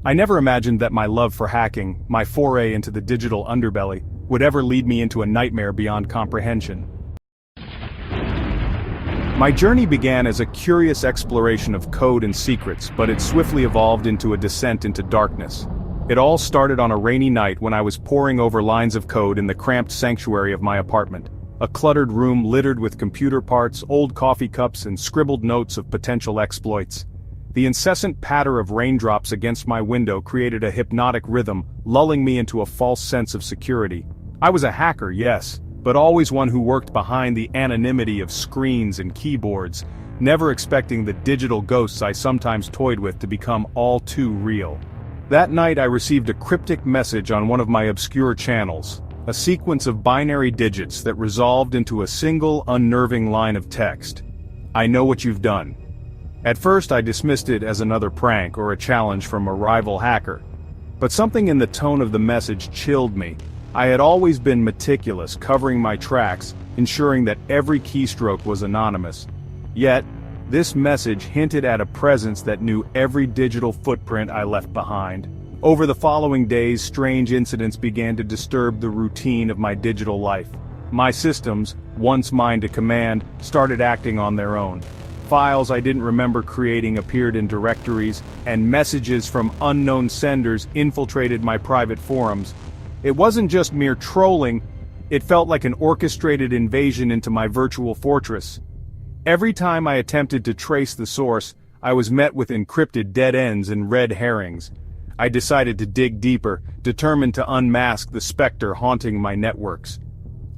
I never imagined that my love for hacking, my foray into the digital underbelly, would ever lead me into a nightmare beyond comprehension. My journey began as a curious exploration of code and secrets, but it swiftly evolved into a descent into darkness. It all started on a rainy night when I was poring over lines of code in the cramped sanctuary of my apartment. A cluttered room littered with computer parts, old coffee cups, and scribbled notes of potential exploits. The incessant patter of raindrops against my window created a hypnotic rhythm, lulling me into a false sense of security. I was a hacker, yes, but always one who worked behind the anonymity of screens and keyboards, never expecting the digital ghosts I sometimes toyed with to become all too real. That night I received a cryptic message on one of my obscure channels, a sequence of binary digits that resolved into a single unnerving line of text. "I know what you've done." At first I dismissed it as another prank or a challenge from a rival hacker. But something in the tone of the message chilled me. I had always been meticulous, covering my tracks, ensuring that every keystroke was anonymous. Yet, this message hinted at a presence that knew every digital footprint I left behind. Over the following days, strange incidents began to disturb the routine of my digital life. My systems, once mine to command, started acting on their own. Files I didn't remember creating appeared in directories, and messages from unknown senders infiltrated my private forums. It wasn't just mere trolling, it felt like an orchestrated invasion into my virtual fortress. Every time I attempted to trace the source, I was met with encrypted dead ends and red herrings. I decided to dig deeper, determined to unmask the specter haunting my networks.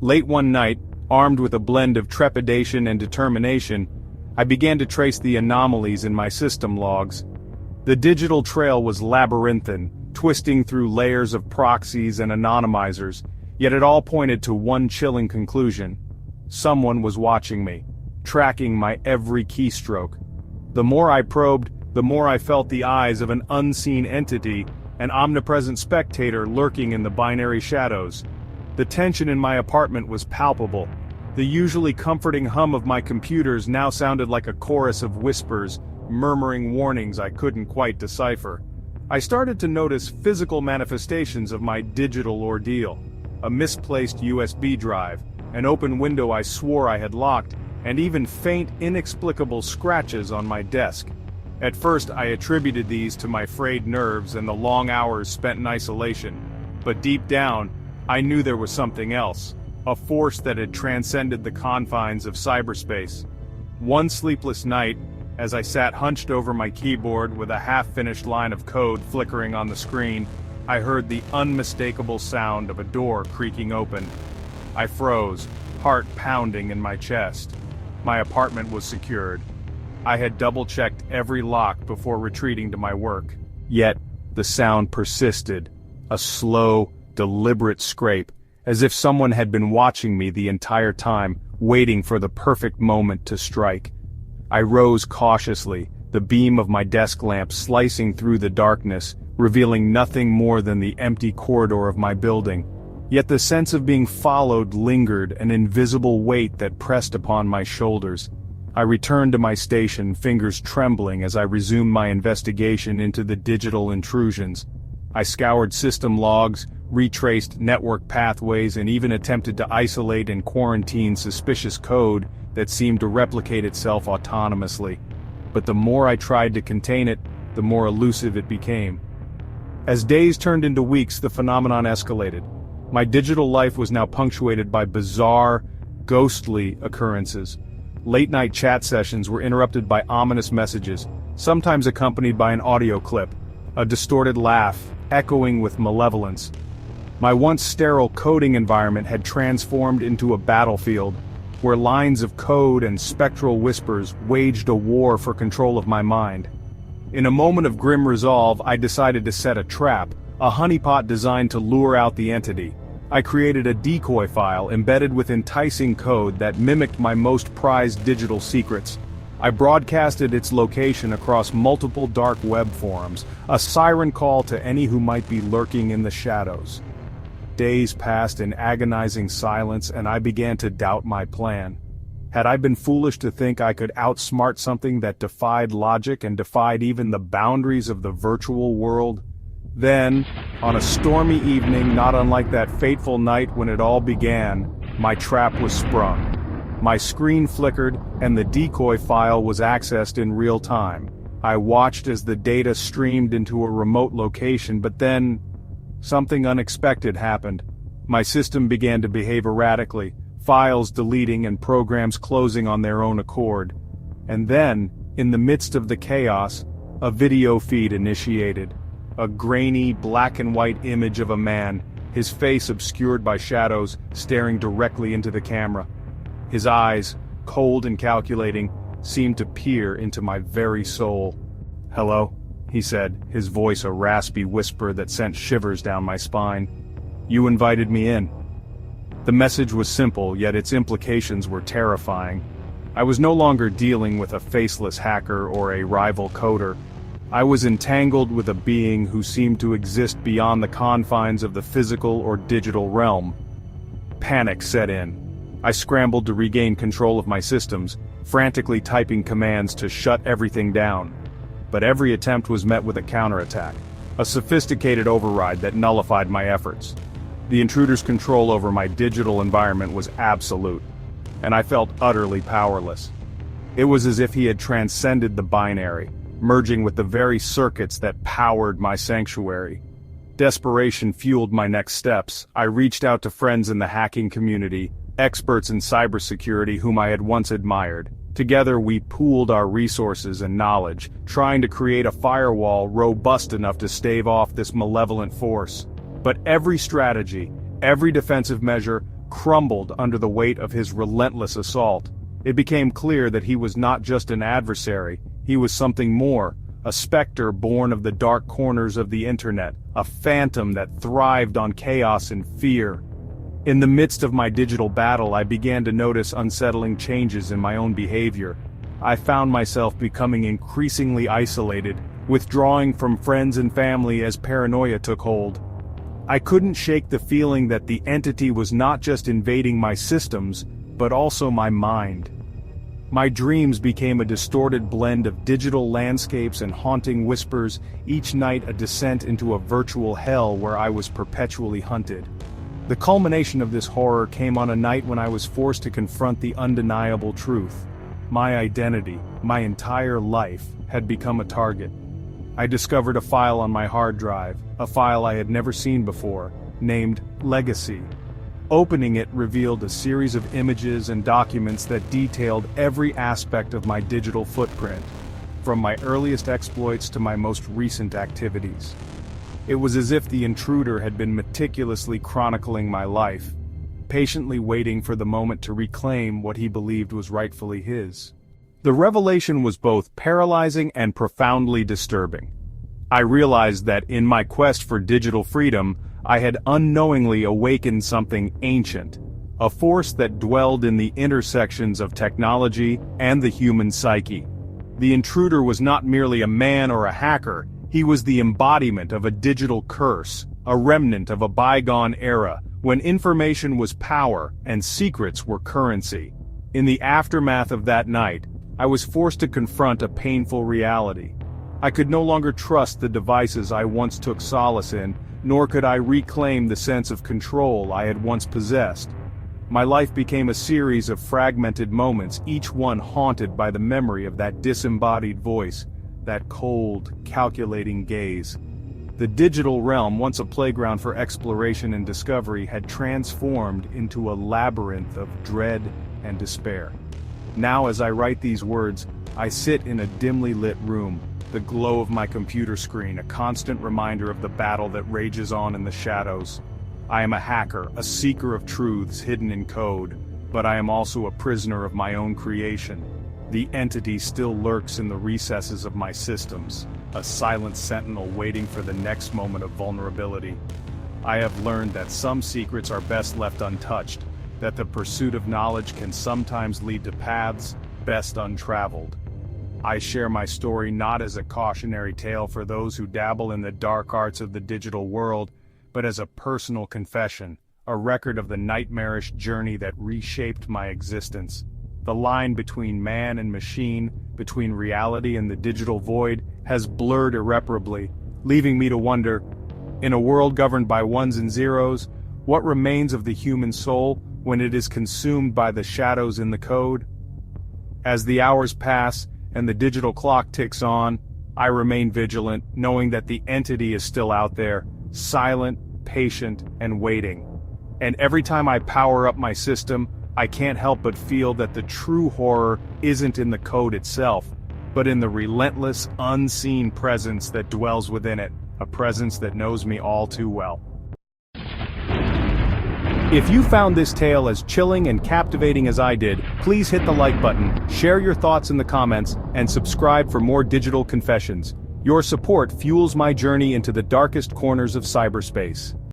Late one night, armed with a blend of trepidation and determination, I began to trace the anomalies in my system logs. The digital trail was labyrinthine, twisting through layers of proxies and anonymizers, yet it all pointed to one chilling conclusion. Someone was watching me, tracking my every keystroke. The more I probed, the more I felt the eyes of an unseen entity, an omnipresent spectator lurking in the binary shadows. The tension in my apartment was palpable. The usually comforting hum of my computers now sounded like a chorus of whispers, murmuring warnings I couldn't quite decipher. I started to notice physical manifestations of my digital ordeal. A misplaced USB drive, an open window I swore I had locked, and even faint, inexplicable scratches on my desk. At first I attributed these to my frayed nerves and the long hours spent in isolation, but deep down, I knew there was something else. A force that had transcended the confines of cyberspace. One sleepless night, as I sat hunched over my keyboard with a half-finished line of code flickering on the screen, I heard the unmistakable sound of a door creaking open. I froze, heart pounding in my chest. My apartment was secured. I had double-checked every lock before retreating to my work. Yet, the sound persisted, a slow, deliberate scrape, as if someone had been watching me the entire time, waiting for the perfect moment to strike. I rose cautiously, the beam of my desk lamp slicing through the darkness, revealing nothing more than the empty corridor of my building. Yet the sense of being followed lingered, an invisible weight that pressed upon my shoulders. I returned to my station, fingers trembling as I resumed my investigation into the digital intrusions. I scoured system logs, retraced network pathways, and even attempted to isolate and quarantine suspicious code that seemed to replicate itself autonomously. But the more I tried to contain it, the more elusive it became. As days turned into weeks, the phenomenon escalated. My digital life was now punctuated by bizarre, ghostly occurrences. Late-night chat sessions were interrupted by ominous messages, sometimes accompanied by an audio clip, a distorted laugh, echoing with malevolence. My once sterile coding environment had transformed into a battlefield, where lines of code and spectral whispers waged a war for control of my mind. In a moment of grim resolve, I decided to set a trap, a honeypot designed to lure out the entity. I created a decoy file embedded with enticing code that mimicked my most prized digital secrets. I broadcasted its location across multiple dark web forums, a siren call to any who might be lurking in the shadows. Days passed in agonizing silence, and I began to doubt my plan. Had I been foolish to think I could outsmart something that defied logic and defied even the boundaries of the virtual world? Then, on a stormy evening not unlike that fateful night when it all began, my trap was sprung. My screen flickered, and the decoy file was accessed in real time. I watched as the data streamed into a remote location, but then, something unexpected happened. My system began to behave erratically, files deleting and programs closing on their own accord. And then, in the midst of the chaos, a video feed initiated. A grainy, black and white image of a man, his face obscured by shadows, staring directly into the camera. His eyes, cold and calculating, seemed to peer into my very soul. "Hello," he said, his voice a raspy whisper that sent shivers down my spine. "You invited me in." The message was simple, yet its implications were terrifying. I was no longer dealing with a faceless hacker or a rival coder. I was entangled with a being who seemed to exist beyond the confines of the physical or digital realm. Panic set in. I scrambled to regain control of my systems, frantically typing commands to shut everything down. But every attempt was met with a counterattack, a sophisticated override that nullified my efforts. The intruder's control over my digital environment was absolute, and I felt utterly powerless. It was as if he had transcended the binary, merging with the very circuits that powered my sanctuary. Desperation fueled my next steps. I reached out to friends in the hacking community, experts in cybersecurity whom I had once admired. Together we pooled our resources and knowledge, trying to create a firewall robust enough to stave off this malevolent force. But every strategy, every defensive measure, crumbled under the weight of his relentless assault. It became clear that he was not just an adversary, he was something more, a specter born of the dark corners of the internet, a phantom that thrived on chaos and fear. In the midst of my digital battle, I began to notice unsettling changes in my own behavior. I found myself becoming increasingly isolated, withdrawing from friends and family as paranoia took hold. I couldn't shake the feeling that the entity was not just invading my systems, but also my mind. My dreams became a distorted blend of digital landscapes and haunting whispers, each night a descent into a virtual hell where I was perpetually hunted. The culmination of this horror came on a night when I was forced to confront the undeniable truth. My identity, my entire life, had become a target. I discovered a file on my hard drive, a file I had never seen before, named Legacy. Opening it revealed a series of images and documents that detailed every aspect of my digital footprint, from my earliest exploits to my most recent activities. It was as if the intruder had been meticulously chronicling my life, patiently waiting for the moment to reclaim what he believed was rightfully his. The revelation was both paralyzing and profoundly disturbing. I realized that in my quest for digital freedom, I had unknowingly awakened something ancient, a force that dwelled in the intersections of technology and the human psyche. The intruder was not merely a man or a hacker, he was the embodiment of a digital curse, a remnant of a bygone era, when information was power and secrets were currency. In the aftermath of that night, I was forced to confront a painful reality. I could no longer trust the devices I once took solace in, nor could I reclaim the sense of control I had once possessed. My life became a series of fragmented moments, each one haunted by the memory of that disembodied voice, that cold, calculating gaze. The digital realm, once a playground for exploration and discovery, had transformed into a labyrinth of dread and despair. Now as I write these words, I sit in a dimly lit room, the glow of my computer screen, a constant reminder of the battle that rages on in the shadows. I am a hacker, a seeker of truths hidden in code, but I am also a prisoner of my own creation. The entity still lurks in the recesses of my systems, a silent sentinel waiting for the next moment of vulnerability. I have learned that some secrets are best left untouched, that the pursuit of knowledge can sometimes lead to paths best untraveled. I share my story not as a cautionary tale for those who dabble in the dark arts of the digital world, but as a personal confession, a record of the nightmarish journey that reshaped my existence. The line between man and machine, between reality and the digital void, has blurred irreparably, leaving me to wonder, In a world governed by ones and zeros, what remains of the human soul when it is consumed by the shadows in the code? As the hours pass and the digital clock ticks on, I remain vigilant, knowing that the entity is still out there, silent, patient, and waiting. And every time I power up my system, I can't help but feel that the true horror isn't in the code itself, but in the relentless, unseen presence that dwells within it, a presence that knows me all too well. If you found this tale as chilling and captivating as I did, please hit the like button, share your thoughts in the comments, and subscribe for more digital confessions. Your support fuels my journey into the darkest corners of cyberspace.